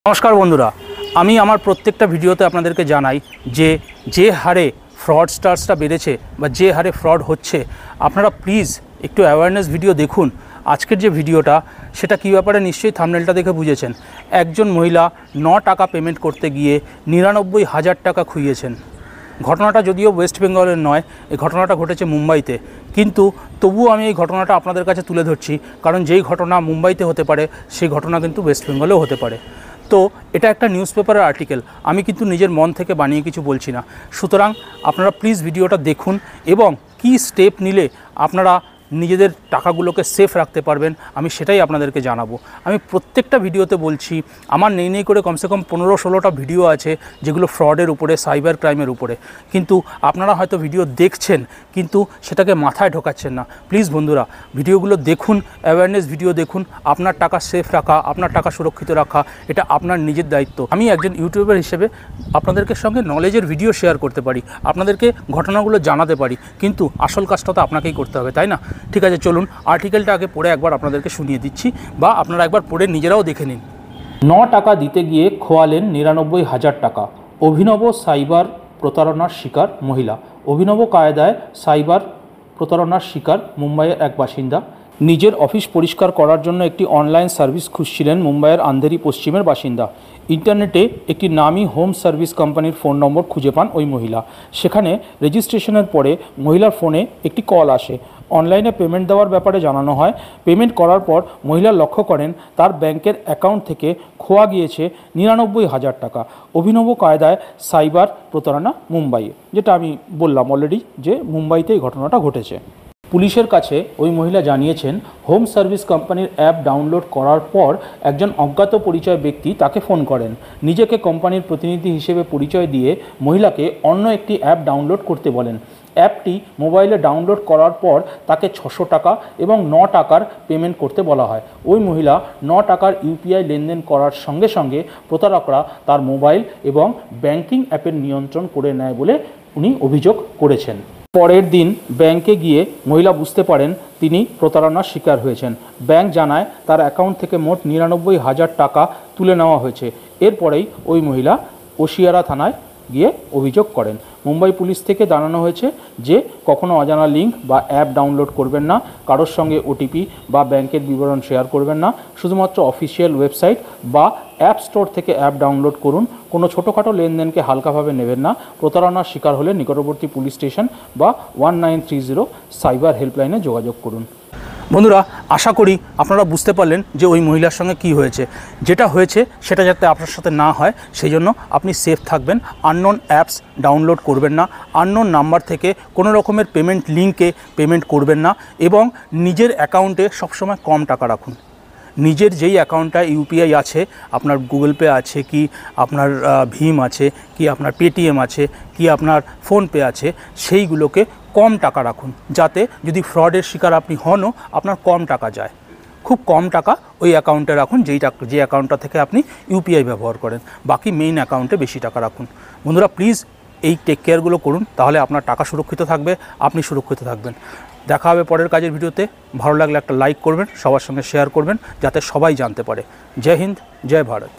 नमस्कार बंधुरा আমি আমার প্রত্যেকটা ভিডিওতে আপনাদেরকে জানাই যে হারে ফ্রডস্টার্সটা বেড়েছে বা যে হারে ফ্রড হচ্ছে আপনারা প্লিজ একটু অ্যাওয়ারনেস ভিডিও দেখুন। আজকের যে ভিডিওটা সেটা কী ব্যাপারে নিশ্চয়ই থাম্বনেলটা দেখে বুঝেছেন। একজন মহিলা 9 টাকা পেমেন্ট করতে গিয়ে 99,000 টাকা খুইয়েছেন। ঘটনাটা যদিও ওয়েস্ট বেঙ্গলের নয়, এই ঘটনাটা ঘটেছে মুম্বাইতে, কিন্তু তবুও আমি এই ঘটনাটা আপনাদের কাছে তুলে ধরছি কারণ যেই ঘটনা মুম্বাইতে হতে পারে সেই ঘটনা কিন্তু ওয়েস্ট বেঙ্গলেও হতে পারে। তো এটা একটা নিউজ পেপারের আর্টিকেল, আমি কিন্তু নিজের মন থেকে বানিয়ে কিছু বলছি না। সুতরাং আপনারা প্লিজ ভিডিওটা দেখুন এবং কী স্টেপ নিলে আপনারা নিজেদের টাকাগুলোকে সেফ রাখতে পারবেন আমি সেটাই আপনাদেরকে জানাবো। আমি প্রত্যেকটা ভিডিওতে বলছি, আমার নেই করে কমসে কম 15-16টা ভিডিও আছে যেগুলো ফ্রডের উপরে, সাইবার ক্রাইমের উপরে, কিন্তু আপনারা হয়তো ভিডিও দেখছেন কিন্তু সেটাকে মাথায় ঢোকাচ্ছেন না। প্লিজ বন্ধুরা ভিডিওগুলো দেখুন, অ্যাওয়ারনেস ভিডিও দেখুন। আপনার টাকা সেফ রাখা, আপনার টাকা সুরক্ষিত রাখা এটা আপনার নিজের দায়িত্ব। আমি একজন ইউটিউবার হিসেবে আপনাদেরকে সঙ্গে নলেজের ভিডিও শেয়ার করতে পারি, আপনাদেরকে ঘটনাগুলো জানাতে পারি, কিন্তু আসল কাজটা তো আপনাকেই করতে হবে, তাই না? ঠিক আছে, চলুন আর্টিকেলটা আগে পড়ে একবার আপনাদেরকে শুনিয়ে দিচ্ছি বা আপনারা একবার পড়ে নিজেরাও দেখে নিন। 9 টাকা দিতে গিয়ে খোয়ালেন 99,000 টাকা। অভিনব সাইবার প্রতারণার শিকার মহিলা। অভিনব কায়দায় সাইবার প্রতারণার শিকার মুম্বাইয়ের এক বাসিন্দা। নিজের অফিস পরিষ্কার করার জন্য একটি অনলাইন সার্ভিস খুঁজছিলেন মুম্বাইয়ের আন্ধেরি পশ্চিমের বাসিন্দা। ইন্টারনেটে একটি নামী হোম সার্ভিস কোম্পানির ফোন নম্বর খুঁজে পান ওই মহিলা। সেখানে রেজিস্ট্রেশনের পরে মহিলার ফোনে একটি কল আসে। অনলাইনে পেমেন্ট দেওয়ার ব্যাপারে জানানো হয়। পেমেন্ট করার পর মহিলা লক্ষ্য করেন তার ব্যাংকের অ্যাকাউন্ট থেকে খোয়া গিয়েছে 99,000 টাকা। অভিনব কায়দায় সাইবার প্রতারণা মুম্বাইয়ে, যেটা আমি বললাম অলরেডি যে মুম্বাইতে এই ঘটনাটা ঘটেছে। পুলিশের কাছে ওই মহিলা জানিয়েছেন হোম সার্ভিস কোম্পানির অ্যাপ ডাউনলোড করার পর একজন অজ্ঞাত পরিচয় ব্যক্তি তাকে ফোন করেন। নিজেকে কোম্পানির প্রতিনিধি হিসেবে পরিচয় দিয়ে মহিলাকে অন্য একটি অ্যাপ ডাউনলোড করতে বলেন। অ্যাপটি মোবাইলে ডাউনলোড করার পর তাকে 600 টাকা এবং 9 টাকার পেমেন্ট করতে বলা হয়। ওই মহিলা 9 টাকার ইউপিআই লেনদেন করার সঙ্গে সঙ্গে প্রতারকরা তার মোবাইল এবং ব্যাংকিং অ্যাপের নিয়ন্ত্রণ করে নেয় বলে উনি অভিযোগ করেছেন। পরের দিন ব্যাংকে গিয়ে মহিলা বুঝতে পারেন তিনি প্রতারণার শিকার হয়েছেন। ব্যাংক জানায় তার অ্যাকাউন্ট থেকে মোট 99,000 টাকা তুলে নেওয়া হয়েছে। এরপরেই ওই মহিলা ওশিয়ারা থানায় গিয়ে অভিযোগ করেন। মুম্বাই পুলিশ থেকে জানানো হয়েছে যে কখনো অজানা লিঙ্ক বা অ্যাপ ডাউনলোড করবেন না, কারোর সঙ্গে ওটিপি বা ব্যাংকের বিবরণ শেয়ার করবেন না, শুধুমাত্র অফিসিয়াল ওয়েবসাইট বা অ্যাপ স্টোর থেকে অ্যাপ ডাউনলোড করুন। কোনো ছোটোখাটো লেনদেনকে হালকাভাবে নেবেন না। প্রতারণার শিকার হলে নিকটবর্তী পুলিশ স্টেশন বা 1930 সাইবার হেল্পলাইনে যোগাযোগ করুন। বন্ধুরা আশা করি আপনারা বুঝতে পারলেন যে ওই মহিলার সঙ্গে কি হয়েছে। যেটা হয়েছে সেটা যাতে আপনার সাথে না হয় সেই জন্য আপনি সেফ থাকবেন। আননোন অ্যাপস ডাউনলোড করবেন না, আননোন নাম্বার থেকে কোনো রকমের পেমেন্ট লিঙ্কে পেমেন্ট করবেন না এবং নিজের অ্যাকাউন্টে সবসময় কম টাকা রাখুন। নিজের যেই অ্যাকাউন্টটা ইউপিআই আছে, আপনার গুগল পে আছে কি আপনার ভীম আছে কি আপনার পেটিএম আছে কি আপনার ফোনপে আছে, সেইগুলোকে কম টাকা রাখুন যাতে যদি ফ্রডের শিকার আপনি হনও আপনার কম টাকা যায়। খুব কম টাকা ওই অ্যাকাউন্টে রাখুন যে অ্যাকাউন্টটা থেকে আপনি ইউপিআই ব্যবহার করেন। বাকি মেইন অ্যাকাউন্টে বেশি টাকা রাখুন। বন্ধুরা প্লিজ এই টেক কেয়ারগুলো করুন, তাহলে আপনার টাকা সুরক্ষিত থাকবে, আপনি সুরক্ষিত থাকবেন। দেখা হবে পরের কাজের ভিডিওতে। ভালো লাগলে একটা লাইক করবেন, সবার সঙ্গে শেয়ার করবেন যাতে সবাই জানতে পারে। জয় হিন্দ, জয় ভারত।